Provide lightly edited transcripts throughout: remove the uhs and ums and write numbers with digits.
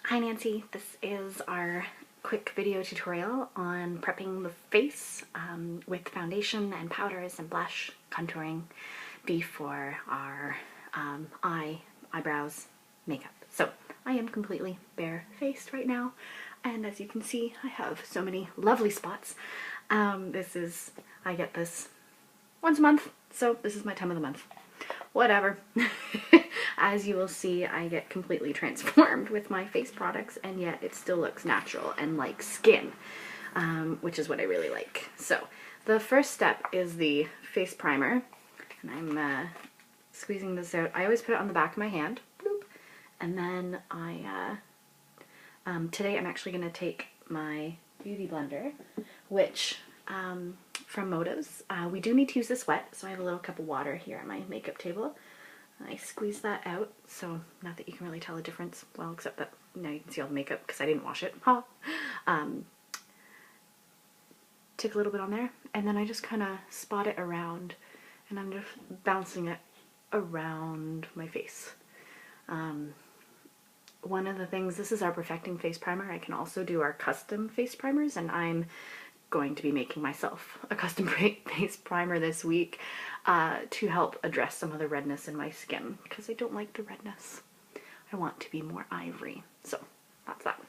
Hi Nancy, this is our quick video tutorial on prepping the face with foundation and powders and blush contouring before our eyebrows makeup. So I am completely bare-faced right now, and as you can see I have so many lovely spots. I get this once a month, so this is my time of the month. Whatever. As you will see, I get completely transformed with my face products, and yet it still looks natural and like skin, which is what I really like. So the first step is the face primer, and I'm squeezing this out. I always put it on the back of my hand, bloop, and then today I'm actually going to take my beauty blender, which from Motives. We do need to use this wet, so I have a little cup of water here at my makeup table. I squeeze that out, so not that you can really tell a difference, well, except that now you can see all the makeup because I didn't wash it. Take a little bit on there, and then I just kind of spot it around, and I'm just bouncing it around my face. One of the things, this is our Perfecting Face Primer. I can also do our custom face primers, and I'm going to be making myself a custom face primer this week to help address some of the redness in my skin, because I don't like the redness. I want to be more ivory. So that's that.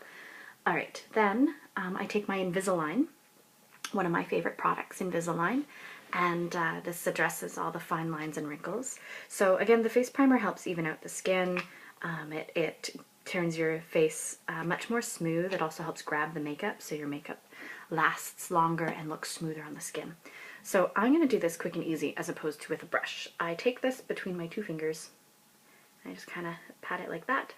Alright, then I take my Invisalign, one of my favorite products, Invisalign, and this addresses all the fine lines and wrinkles. So again, the face primer helps even out the skin. It turns your face much more smooth. It also helps grab the makeup, so your makeup lasts longer and looks smoother on the skin. So I'm going to do this quick and easy as opposed to with a brush. I take this between my two fingers, I just kind of pat it like that,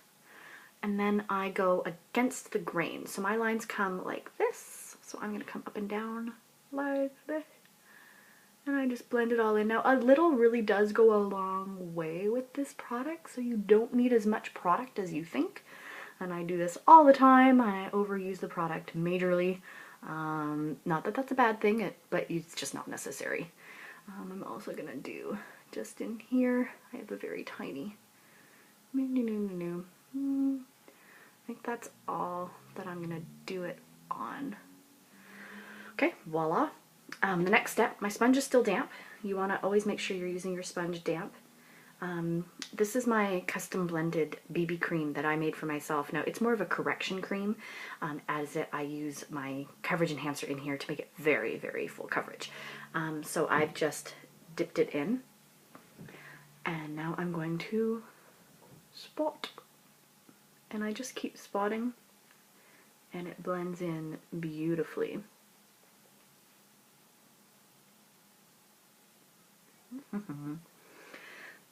and then I go against the grain. So my lines come like this, so I'm going to come up and down like this, and I just blend it all in. Now a little really does go a long way with this product, so you don't need as much product as you think, and I do this all the time. I overuse the product majorly. Not that that's a bad thing, but it's just not necessary. I'm also gonna do just in here. I have a very tiny. I think that's all that I'm gonna do it on. Okay, voila. The next step, my sponge is still damp. You want to always make sure you're using your sponge damp. This is my custom blended BB cream that I made for myself. Now it's more of a correction cream, I use my coverage enhancer in here to make it very, very full coverage. So I've just dipped it in, and now I'm going to spot, and I just keep spotting, and it blends in beautifully.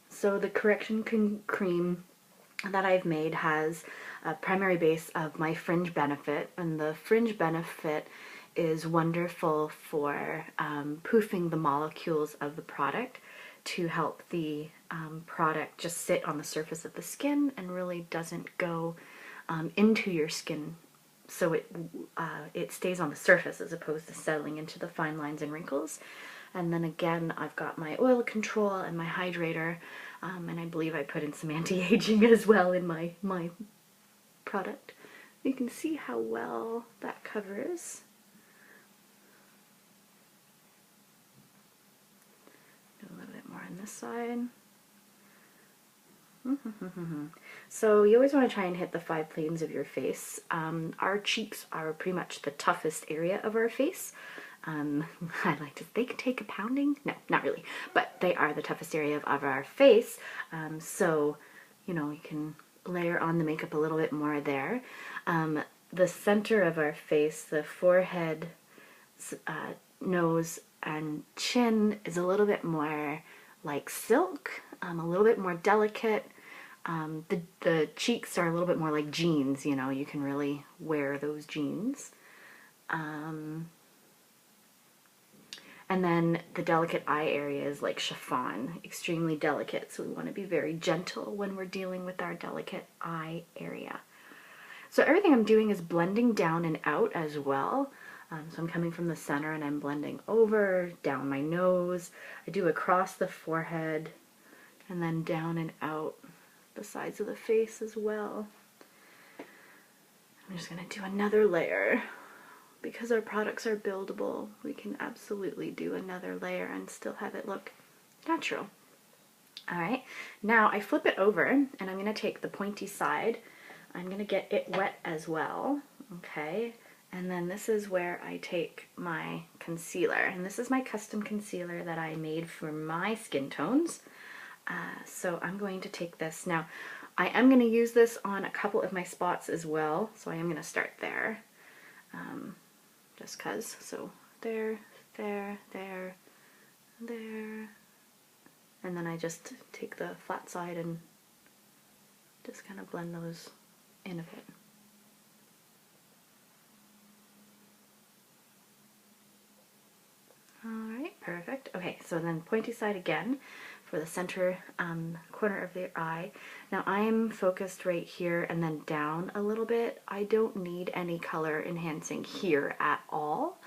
So the correction cream that I've made has a primary base of my Fringe Benefit, and the Fringe Benefit is wonderful for poofing the molecules of the product to help the product just sit on the surface of the skin and really doesn't go into your skin, so it stays on the surface as opposed to settling into the fine lines and wrinkles. And then again, I've got my oil control and my hydrator, and I believe I put in some anti-aging as well in my product. You can see how well that covers. Do a little bit more on this side. So you always want to try and hit the 5 planes of your face. Our cheeks are pretty much the toughest area of our face. I like to, they can take a pounding. No, not really, but they are the toughest area of our face. So, you know, you can layer on the makeup a little bit more there. The center of our face, the forehead, nose, and chin is a little bit more like silk, a little bit more delicate. The cheeks are a little bit more like jeans, you know, you can really wear those jeans. And then the delicate eye area is like chiffon, extremely delicate, so we want to be very gentle when we're dealing with our delicate eye area. So everything I'm doing is blending down and out as well. So I'm coming from the center and I'm blending over, down my nose. I do across the forehead, and then down and out the sides of the face as well. I'm just going to do another layer. Because our products are buildable, we can absolutely do another layer and still have it look natural. All right, now I flip it over and I'm going to take the pointy side. I'm going to get it wet as well, okay? And then this is where I take my concealer. And this is my custom concealer that I made for my skin tones. So I'm going to take this. Now, I am going to use this on a couple of my spots as well. So I am going to start there. Just cause. So there, there, there, there. And then I just take the flat side and just kind of blend those in a bit. Alright, perfect. Okay, so then pointy side again for the center corner of the eye. Now I'm focused right here and then down a little bit. I don't need any color enhancing here at all.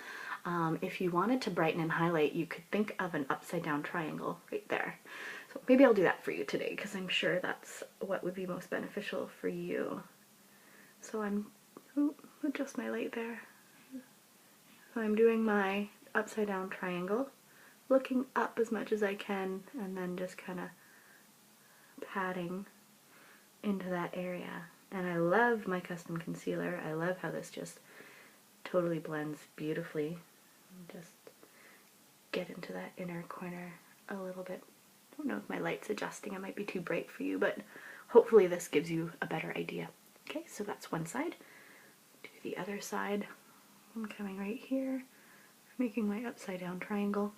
If you wanted to brighten and highlight, you could think of an upside down triangle right there. So maybe I'll do that for you today because I'm sure that's what would be most beneficial for you. So I'm, adjust my light there. So I'm doing my upside down triangle, looking up as much as I can, and then just kind of patting into that area. And I love my custom concealer. I love how this just totally blends beautifully. Just get into that inner corner a little bit. I don't know if my light's adjusting. It might be too bright for you, but hopefully this gives you a better idea. Okay, so that's one side. Do the other side. I'm coming right here, making my upside down triangle.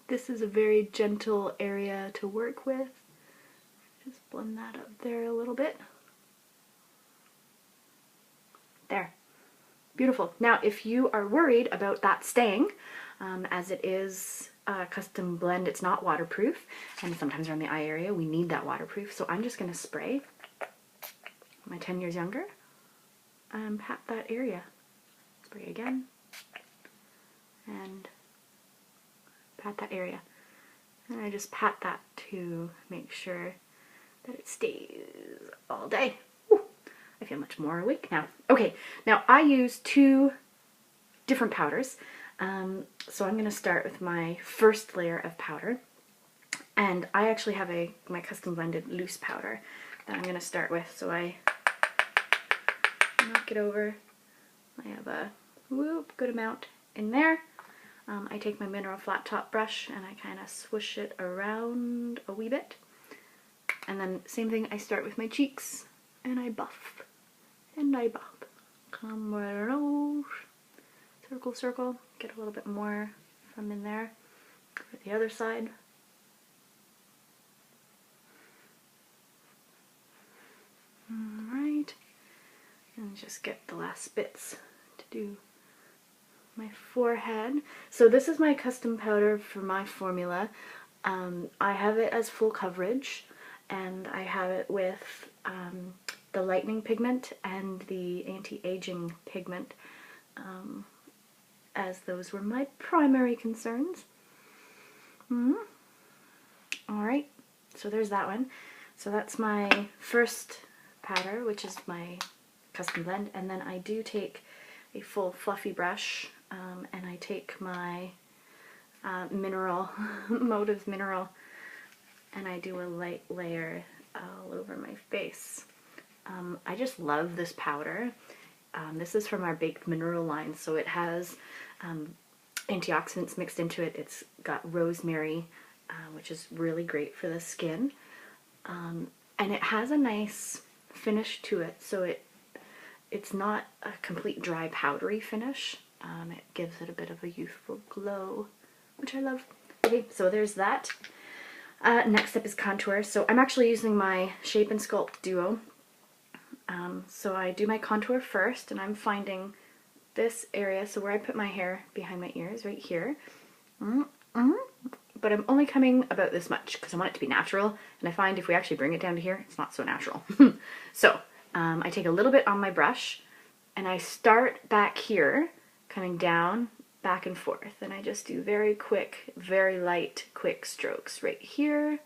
This is a very gentle area to work with. Just blend that up there a little bit. There. Beautiful. Now, if you are worried about that staying, as it is a custom blend, it's not waterproof, and sometimes around the eye area we need that waterproof, so I'm just going to spray my 10 years younger and pat that area. Spray again, and pat that area. And I just pat that to make sure that it stays all day. Whew. I feel much more awake now. Okay, now I use two different powders. So I'm going to start with my first layer of powder. And I actually have my custom blended loose powder that I'm going to start with. So I knock it over. I have a good amount in there. I take my mineral flat top brush and I kind of swoosh it around a wee bit. And then same thing, I start with my cheeks and I buff and I buff. Come right around, circle, circle, get a little bit more from in there. For the other side. Alright, and just get the last bits to do my forehead. So this is my custom powder for my formula. I have it as full coverage, and I have it with the lightening pigment and the anti-aging pigment, as those were my primary concerns. Alright, so there's that one. So that's my first powder, which is my custom blend, and then I do take a full fluffy brush, and I take my mineral, Motives Mineral, and I do a light layer all over my face. I just love this powder. This is from our Baked Mineral line, so it has antioxidants mixed into it. It's got rosemary, which is really great for the skin, and it has a nice finish to it, so it's not a complete dry powdery finish. It gives it a bit of a youthful glow, which I love. Okay, so there's that. Next up is contour. So I'm actually using my Shape and Sculpt Duo. So I do my contour first, and I'm finding this area, so where I put my hair behind my ears, right here. But I'm only coming about this much because I want it to be natural, and I find if we actually bring it down to here, it's not so natural. So I take a little bit on my brush, And I start back here, coming down, back and forth. And I just do very quick, very light, quick strokes right here.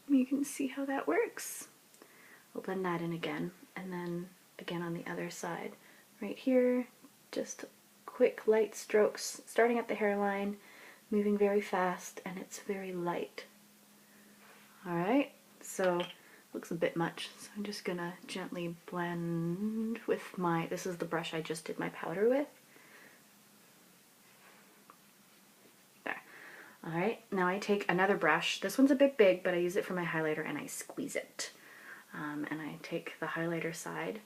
You can see how that works. I'll blend that in again. And then again on the other side. Right here, just quick, light strokes, starting at the hairline, moving very fast, and it's very light. Alright, so looks a bit much, so I'm just gonna gently blend with this is the brush I just did my powder with. There. Alright, now I take another brush. This one's a bit big, but I use it for my highlighter and I squeeze it. And I take the highlighter side.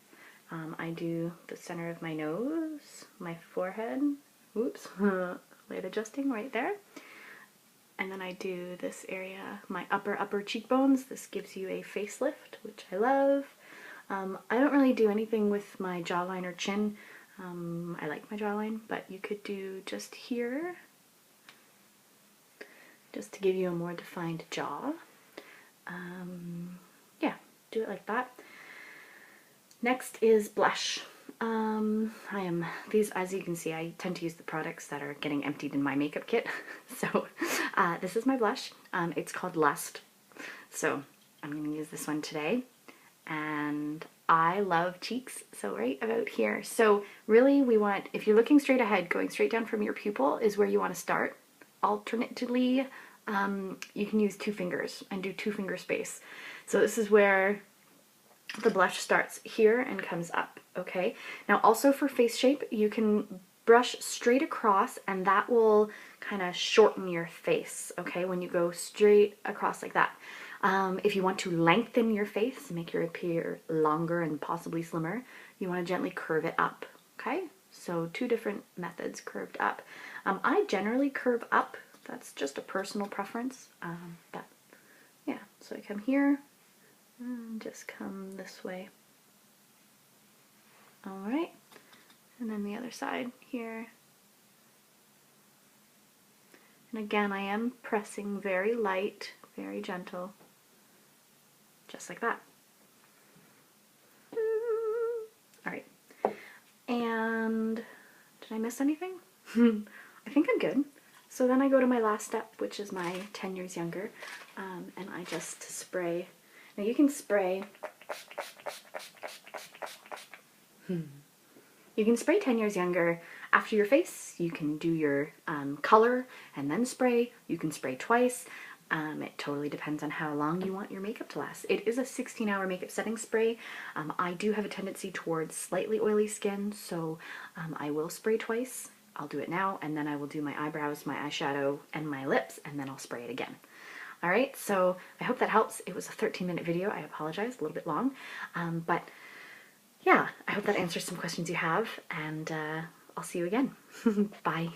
I do the center of my nose, my forehead, oops, light adjusting right there. And then I do this area, my upper cheekbones. This gives you a facelift, which I love. I don't really do anything with my jawline or chin. I like my jawline, but you could do just here, just to give you a more defined jaw. Yeah, do it like that. Next is blush. These, as you can see, I tend to use the products that are getting emptied in my makeup kit. So this is my blush. It's called Lust. So I'm going to use this one today. And I love cheeks, so right about here. So really we want, if you're looking straight ahead, going straight down from your pupil is where you want to start. Alternatively, you can use 2 fingers and do 2 finger space. So this is where the blush starts here and comes up, okay? Now also for face shape, you can brush straight across and that will kind of shorten your face, okay? When you go straight across like that. If you want to lengthen your face, make your appear longer and possibly slimmer, you want to gently curve it up, okay? So 2 different methods curved up. I generally curve up, that's just a personal preference, but yeah, so I come here, and just come this way. Alright, and then the other side here. And again, I am pressing very light, very gentle, just like that. Alright, and did I miss anything? I think I'm good. So then I go to my last step, which is my 10 years younger, and I just spray. Now you can spray, you can spray 10 years younger after your face. You can do your color and then spray. You can spray twice. It totally depends on how long you want your makeup to last. It is a 16-hour makeup setting spray. I do have a tendency towards slightly oily skin, so I will spray twice. I'll do it now, and then I will do my eyebrows, my eyeshadow, and my lips, and then I'll spray it again. Alright, so I hope that helps. It was a 13-minute video. I apologize, a little bit long. But yeah, I hope that answers some questions you have, and I'll see you again. Bye.